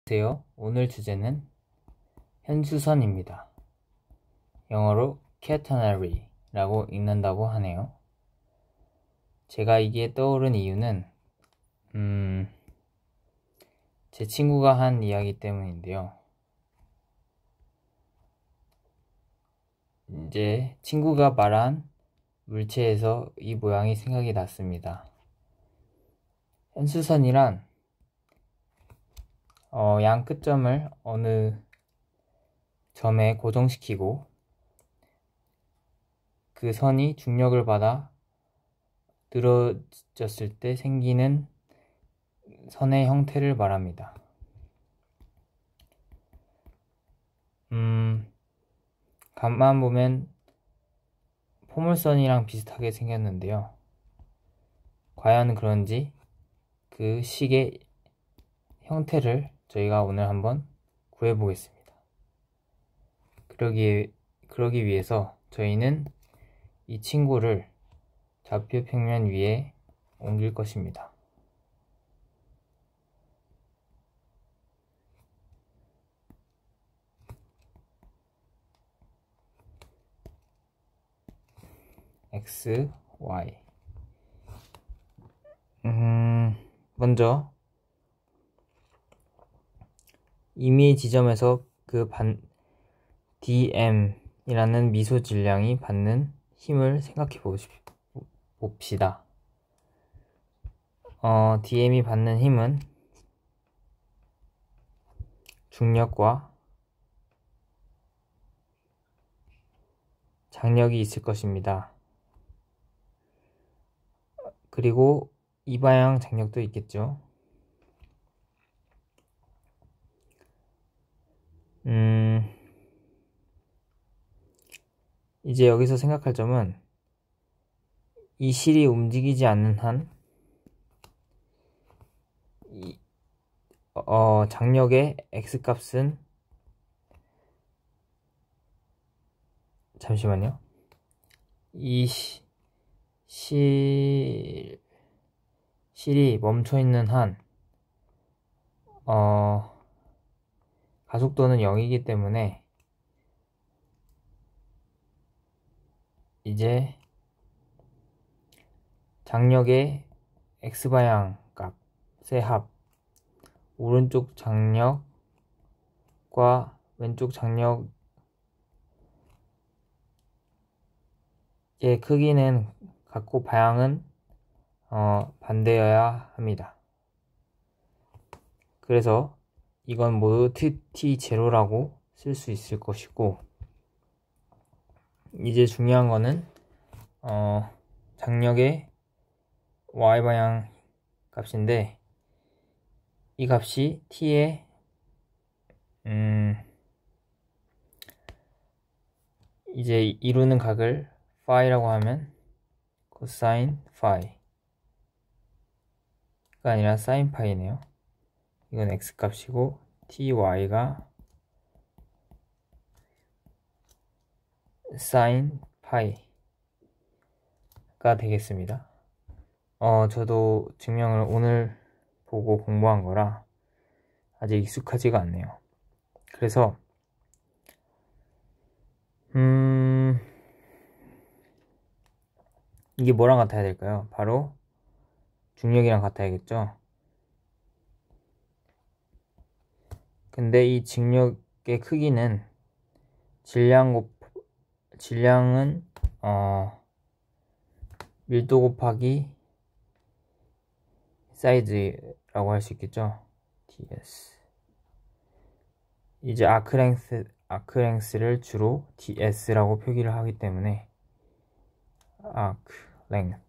안녕하세요. 오늘 주제는 현수선입니다. 영어로 catenary라고 읽는다고 하네요. 제가 이게 떠오른 이유는 제 친구가 한 이야기 때문인데요. 이제 친구가 말한 물체에서 이 모양이 생각이 났습니다. 현수선이란 양 끝점을 어느 점에 고정시키고 그 선이 중력을 받아 늘어졌을 때 생기는 선의 형태를 말합니다. 간만 보면 포물선이랑 비슷하게 생겼는데요. 과연 그런지 그 식의 형태를 저희가 오늘 한번 구해보겠습니다. 그러기 위해서 저희는 이 친구를 좌표 평면 위에 옮길 것입니다. X, Y. 먼저 임의 지점에서 그 DM이라는 미소 질량이 받는 힘을 생각해 봅시다. DM이 받는 힘은 중력과 장력이 있을 것입니다. 그리고 이방향 장력도 있겠죠. 이제 여기서 생각할 점은 이 실이 움직이지 않는 한 장력의 X값은 잠시만요. 이 실이 멈춰 있는 한 가속도는 0이기 때문에 이제 장력의 X방향 값의 합, 오른쪽 장력과 왼쪽 장력의 크기는 같고 방향은 반대여야 합니다. 그래서 이건 모두 T0라고 쓸 수 있을 것이고, 이제 중요한 거는 장력의 Y방향 값인데 이 값이 T의 이제 이루는 각을 파이라고 하면 코사인 파이가 아니라 사인 파이네요. 이건 X 값이고 TY가 사인 파이가 되겠습니다. 저도 증명을 오늘 보고 공부한 거라 아직 익숙하지가 않네요. 그래서 이게 뭐랑 같아야 될까요? 바로 중력이랑 같아야겠죠? 근데 이 중력의 크기는 질량은 밀도 곱하기 사이즈라고 할 수 있겠죠? ds. 이제 아크랭스를 주로 ds라고 표기를 하기 때문에 아크랭스.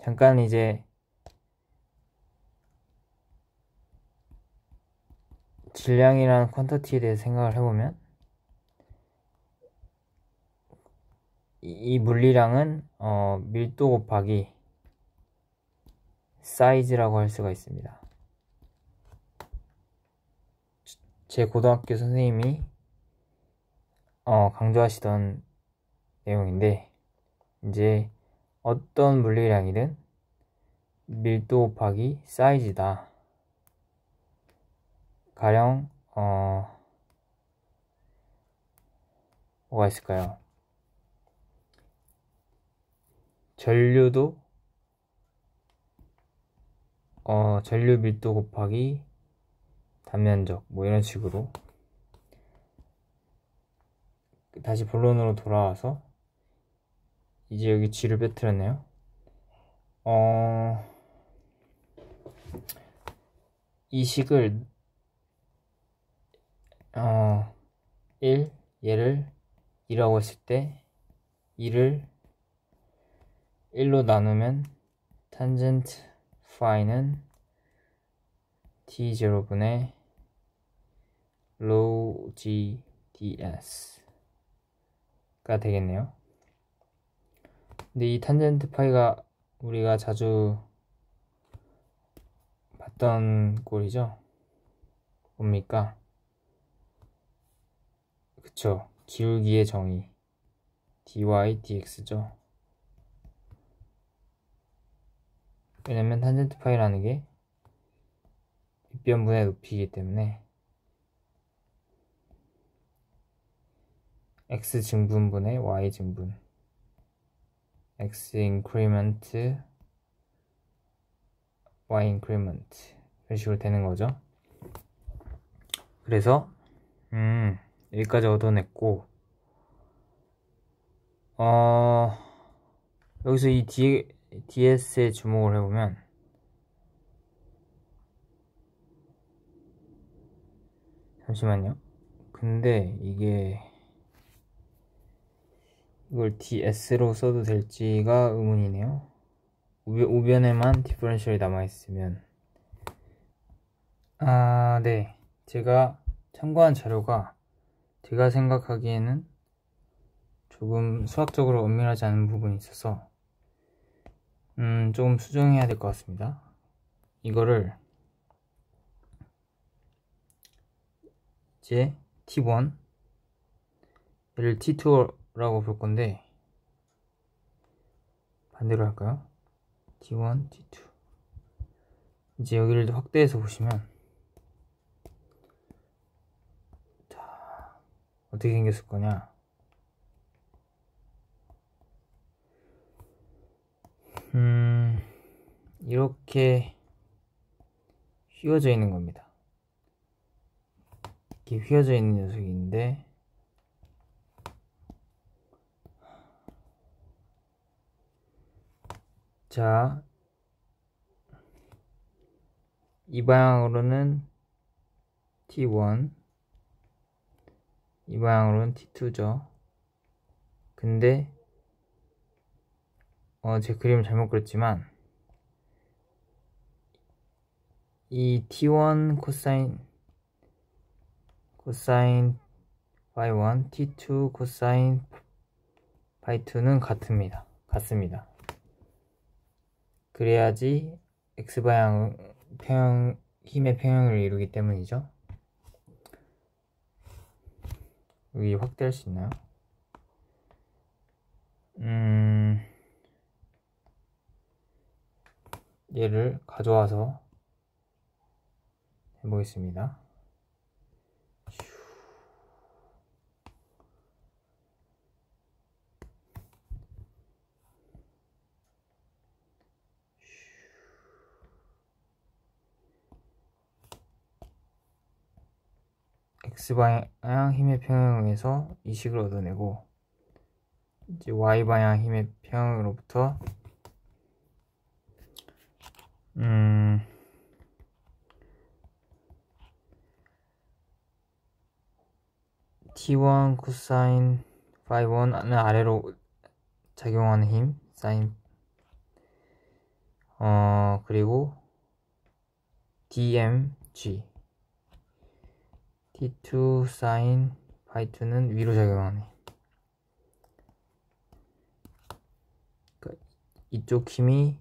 잠깐 이제 질량이라는 퀀터티에 대해서 생각을 해보면 이 물리량은 밀도 곱하기 사이즈라고 할 수가 있습니다. 제 고등학교 선생님이 강조하시던 내용인데, 이제 어떤 물리량이든 밀도 곱하기 사이즈다. 가령 뭐가 있을까요? 전류도 전류 밀도 곱하기 단면적, 뭐 이런 식으로. 다시 본론으로 돌아와서 이제 여기 G를 빼뜨렸네요. 이 식을 1, 얘를 2라고 했을 때 2를 1로 나누면 탄젠트 파이는 t0분의 rho g ds가 되겠네요. 근데 이 탄젠트 파이가 우리가 자주 봤던 꼴이죠. 뭡니까? 그쵸, 기울기의 정의 dy dx죠. 왜냐면 탄젠트 파이라는 게 윗변분의 높이이기 때문에 x 증분분의 y 증분, x 인크리먼트 y 인크리먼트, 이런 식으로 되는 거죠. 그래서 여기까지 얻어냈고, 여기서 이 ds에 주목을 해보면 잠시만요. 근데 이걸 ds로 써도 될지가 의문이네요. 우변에만 디퍼런셜이 남아있으면. 네. 제가 참고한 자료가 제가 생각하기에는 조금 수학적으로 엄밀하지 않은 부분이 있어서 조금 수정해야 될 것 같습니다. 이거를 이제 T1, 얘를 T2라고 볼 건데 반대로 할까요? T1, T2. 이제 여기를 확대해서 보시면 자, 어떻게 생겼을 거냐? 이렇게 휘어져 있는 겁니다. 이렇게 휘어져 있는 녀석인데, 자, 이 방향으로는 T1, 이 방향으로는 T2죠. 근데 제 그림을 잘못 그렸지만 이 T1 코사인 파이 1, T2 코사인 파이 2는 같습니다. 그래야지 X방향 힘의 평형을 이루기 때문이죠. 여기 확대할 수 있나요? 얘를 가져와서 해보겠습니다. X방향 힘의 평형에서 이 식을 얻어내고, 이제 Y방향 힘의 평형으로부터 T1 코사인 파이 1은 아래로 작용하는 힘, 사인, 그리고 DMG, T2 사인 파이 2는 위로 작용하는 힘. 그러니까 이쪽 힘이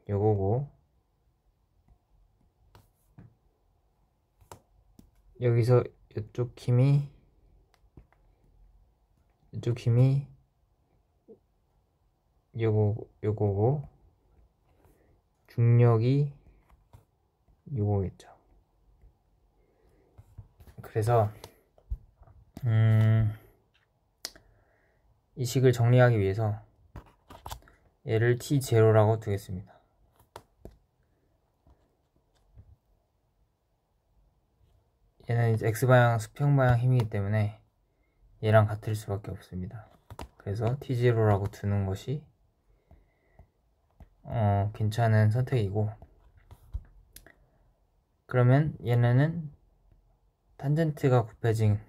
요거고, 여기서 이쪽 힘이 요거고 중력이 요거겠죠. 그래서 이 식을 정리하기 위해서 얘를 T0라고 두겠습니다. 얘는 이제 X방향 수평방향 힘이기 때문에 얘랑 같을 수밖에 없습니다. 그래서 T0라고 두는 것이 괜찮은 선택이고, 그러면 얘네는 탄젠트가 곱해진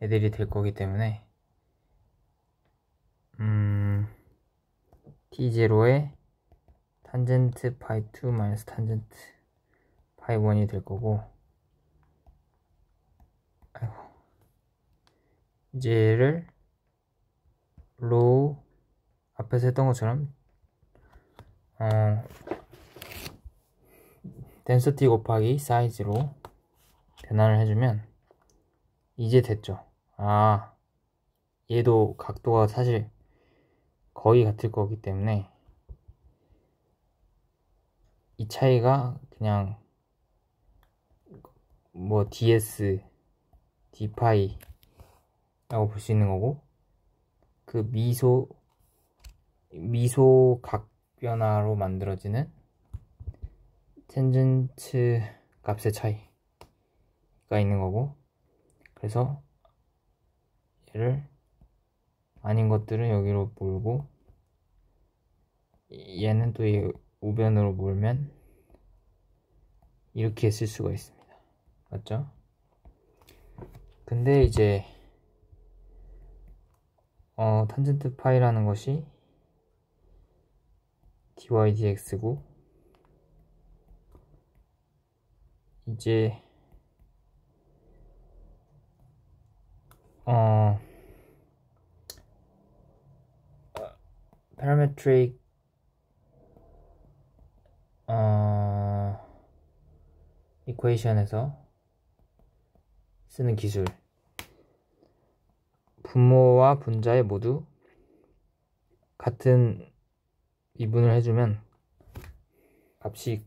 애들이 될 거기 때문에 T0에 탄젠트 파이 2 마이너스 탄젠트 파이 1이 될 거고, 이제 얘를 로우 앞에서 했던 것처럼 덴서티 곱하기 사이즈로 변환을 해주면 이제 됐죠. 얘도 각도가 사실 거의 같을 거기 때문에 이 차이가 그냥 뭐 ds d파이 라고 볼 수 있는 거고, 그 미소 각 변화로 만들어지는 텐전트 값의 차이가 있는 거고, 그래서 얘를 아닌 것들은 여기로 몰고 얘는 또 이 우변으로 몰면 이렇게 쓸 수가 있습니다. 맞죠? 근데 이제 탄젠트 파이라는 것이 dy dx고, 이제 parametric 이퀘이션에서 쓰는 기술, 분모와 분자에 모두 같은 미분을 해주면 값이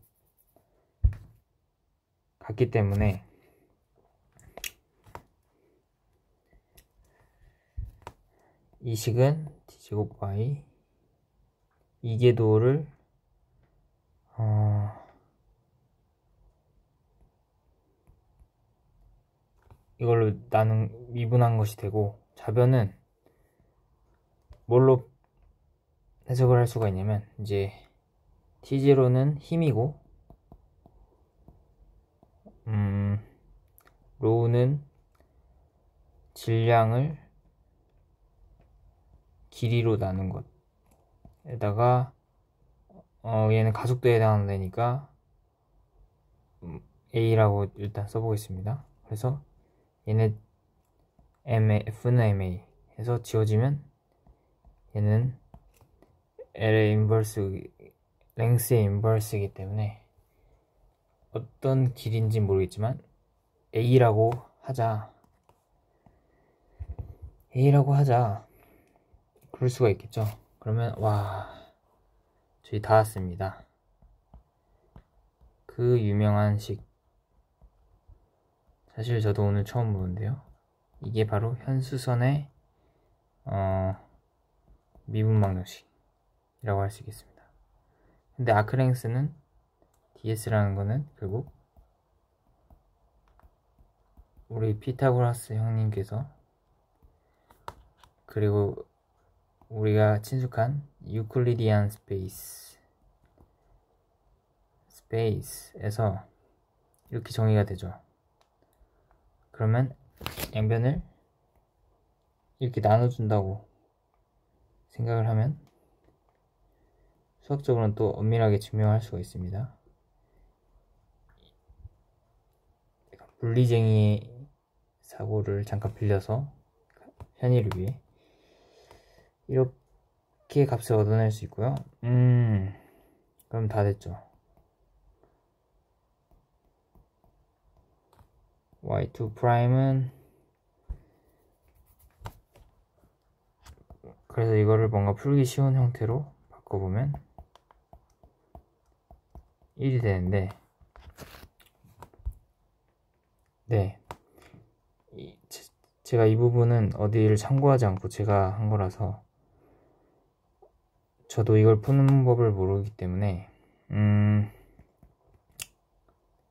같기 때문에 이 식은 t제곱 y 이계도를 이걸로 미분한 것이 되고, 좌변은 뭘로 해석을 할 수가 있냐면, 이제 T0는 힘이고 로우는 질량을 길이로 나눈 것에다가 얘는 가속도에 해당하는 데니까 A라고 일단 써보겠습니다. 그래서 얘는 F는 MA 해서 지워지면 얘는 L의 인버스, 랭스의 인버스이기 때문에 어떤 길인지 모르겠지만 A라고 하자. 그럴 수가 있겠죠. 그러면 저희 다 왔습니다. 그 유명한 식, 사실 저도 오늘 처음 보는데요, 이게 바로 현수선의 미분 방정식이라고 할 수 있겠습니다. 근데 아크랭스는 ds라는 거는 결국 우리 피타고라스 형님께서, 그리고 우리가 친숙한 유클리디안 스페이스에서 이렇게 정의가 되죠. 그러면 양변을 이렇게 나눠준다고 생각을 하면 수학적으로는 또 엄밀하게 증명할 수가 있습니다. 물리쟁이의 사고를 잠깐 빌려서 현이를 위해 이렇게 값을 얻어낼 수 있고요. 그럼 다 됐죠. y2'은 그래서 이거를 뭔가 풀기 쉬운 형태로 바꿔보면 1이 되는데, 네, 제가 이 부분은 어디를 참고하지 않고 제가 한 거라서 저도 이걸 푸는 법을 모르기 때문에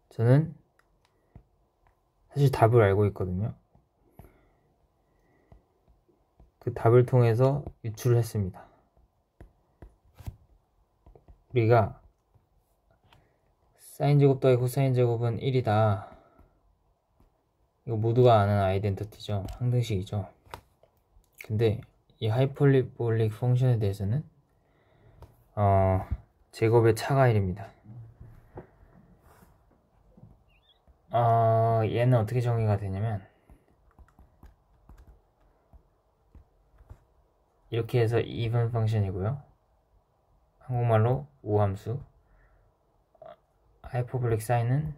저는 사실 답을 알고 있거든요. 그 답을 통해서 유출을 했습니다. 우리가 사인 제곱 더하기 코사인 제곱은 1이다. 이거 모두가 아는 아이덴티티죠. 항등식이죠. 근데 이 하이퍼볼릭 펑션에 대해서는 제곱의 차가 1입니다. 얘는 어떻게 정의가 되냐면 이렇게 해서 even 펑션이고요. 한국말로 우함수. 하이퍼볼릭 사인은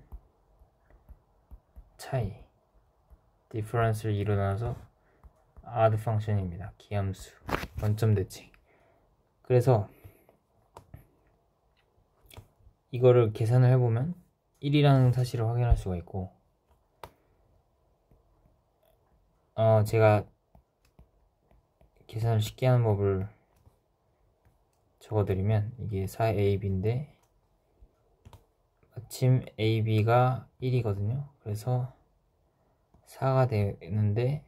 차이, 디퍼런스를 이루어서 odd 펑션입니다. 기함수, 원점 대칭. 그래서 이거를 계산을 해보면 1이라는 사실을 확인할 수가 있고, 제가 계산을 쉽게 하는 법을 적어드리면 이게 4ab인데 마침 ab가 1이거든요. 그래서 4가 되는데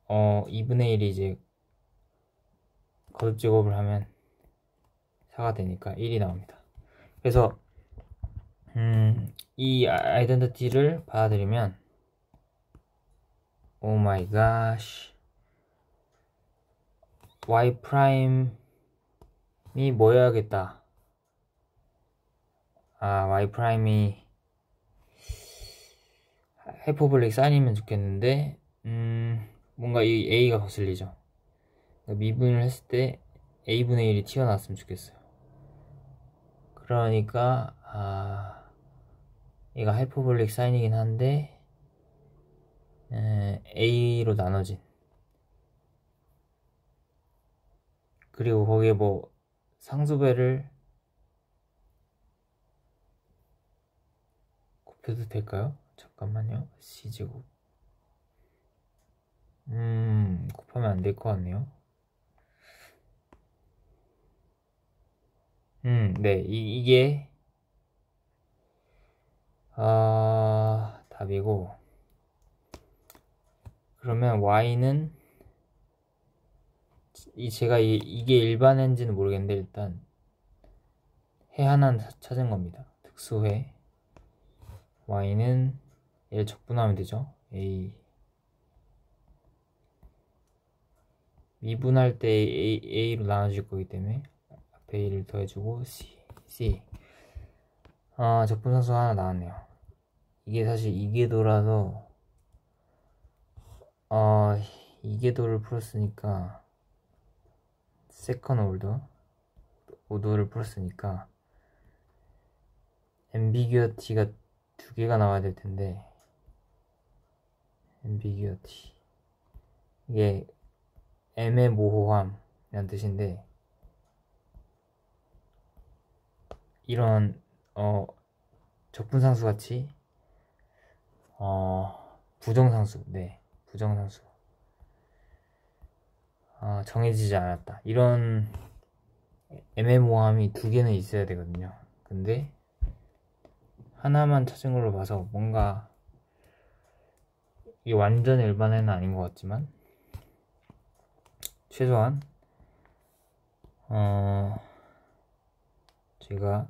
2분의 1이 이제 거듭제곱을 하면 4가 되니까 1이 나옵니다. 그래서 이 아이덴티티를 받아들이면 오 마이 갓, y 프라임이 뭐여야겠다. y 프라임이 하이퍼볼릭 사인이면 좋겠는데 뭔가 이 a가 거슬리죠. 미분을 했을 때 a분의 1이 튀어나왔으면 좋겠어요. 그러니까 얘가 하이퍼볼릭 사인이긴 한데 a로 나눠진, 그리고 거기에 뭐 상수배를 곱해도 될까요? 잠깐만요. c제곱 곱하면 안 될 것 같네요. 네, 이게 답이고, 그러면 y는 제가 이게 일반인지는 모르겠는데 일단 해 하나 찾은 겁니다. 특수해. y는 얘를 적분하면 되죠. a 미분할 때 a로 나눠질 거기 때문에 앞에 a를 더해주고 c 적분상수 하나 나왔네요. 이게 사실 이계도라서 이계도를 풀었으니까 세컨 오더를 풀었으니까 앰비규어티가 두 개가 나와야 될 텐데, 앰비규어티 이게 애매모호함이란 뜻인데, 이런 적분상수 같이 부정상수, 네, 부정상수 정해지지 않았다, 이런 애매모호함이 두 개는 있어야 되거든요. 근데 하나만 찾은 걸로 봐서 뭔가 이게 완전 일반에는 아닌 것 같지만 최소한 제가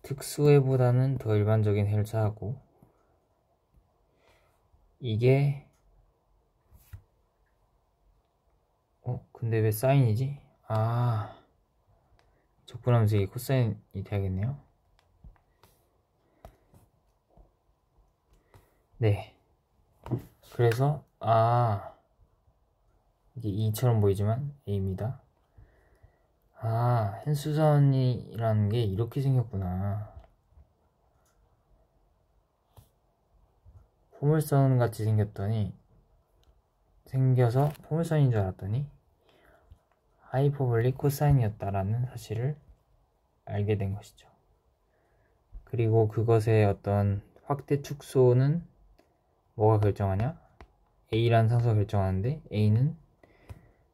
특수해보다는 더 일반적인 해를 찾았고, 이게 근데 왜 사인이지? 적분하면서 이게 코사인이 돼야겠네요. 네, 그래서 이게 2처럼 보이지만 a입니다. 헨수선이라는 게 이렇게 생겼구나. 포물선 같이 생겼더니 생겨서 포물선인 줄 알았더니 하이퍼볼릭 코사인이었다라는 사실을 알게 된 것이죠. 그리고 그것의 어떤 확대 축소는 뭐가 결정하냐? A라는 상수가 결정하는데 A는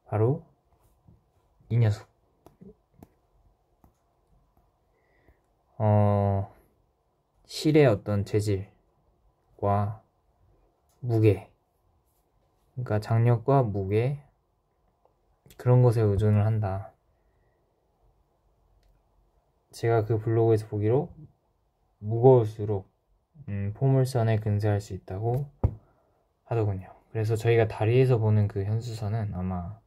바로 이 녀석. 실의 어떤 재질과 무게, 그러니까 장력과 무게, 그런 것에 의존을 한다. 제가 그 블로그에서 보기로 무거울수록 포물선에 근세할 수 있다고 하더군요. 그래서 저희가 다리에서 보는 그 현수선은 아마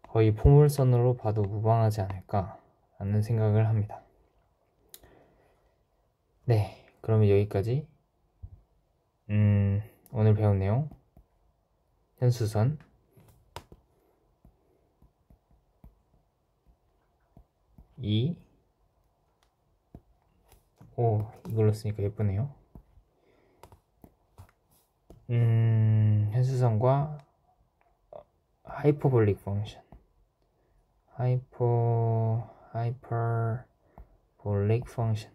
거의 포물선으로 봐도 무방하지 않을까 라는 생각을 합니다. 네, 그러면 여기까지 오늘 배운 내용 현수선 이걸로 쓰니까 예쁘네요. 현수선과 하이퍼볼릭 펑션 하이퍼볼릭 펑션에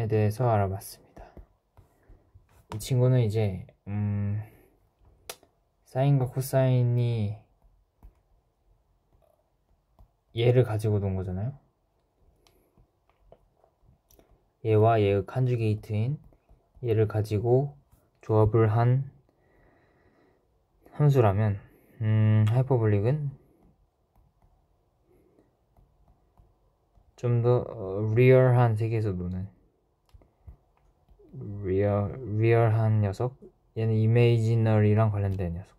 대해서 알아봤습니다. 이 친구는 이제 사인과 코사인이 얘를 가지고 논 거잖아요. 얘와 얘의 컨주게이트인 얘를 가지고 조합을 한 함수라면 하이퍼볼릭은 좀 더 리얼한 세계에서 노는 리얼한 녀석, 얘는 이미지너리랑 관련된 녀석,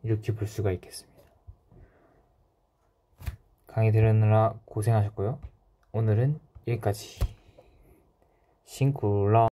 이렇게 볼 수가 있겠습니다. 강의 들으느라 고생하셨고요. 오늘은 여기까지. 싱쿨러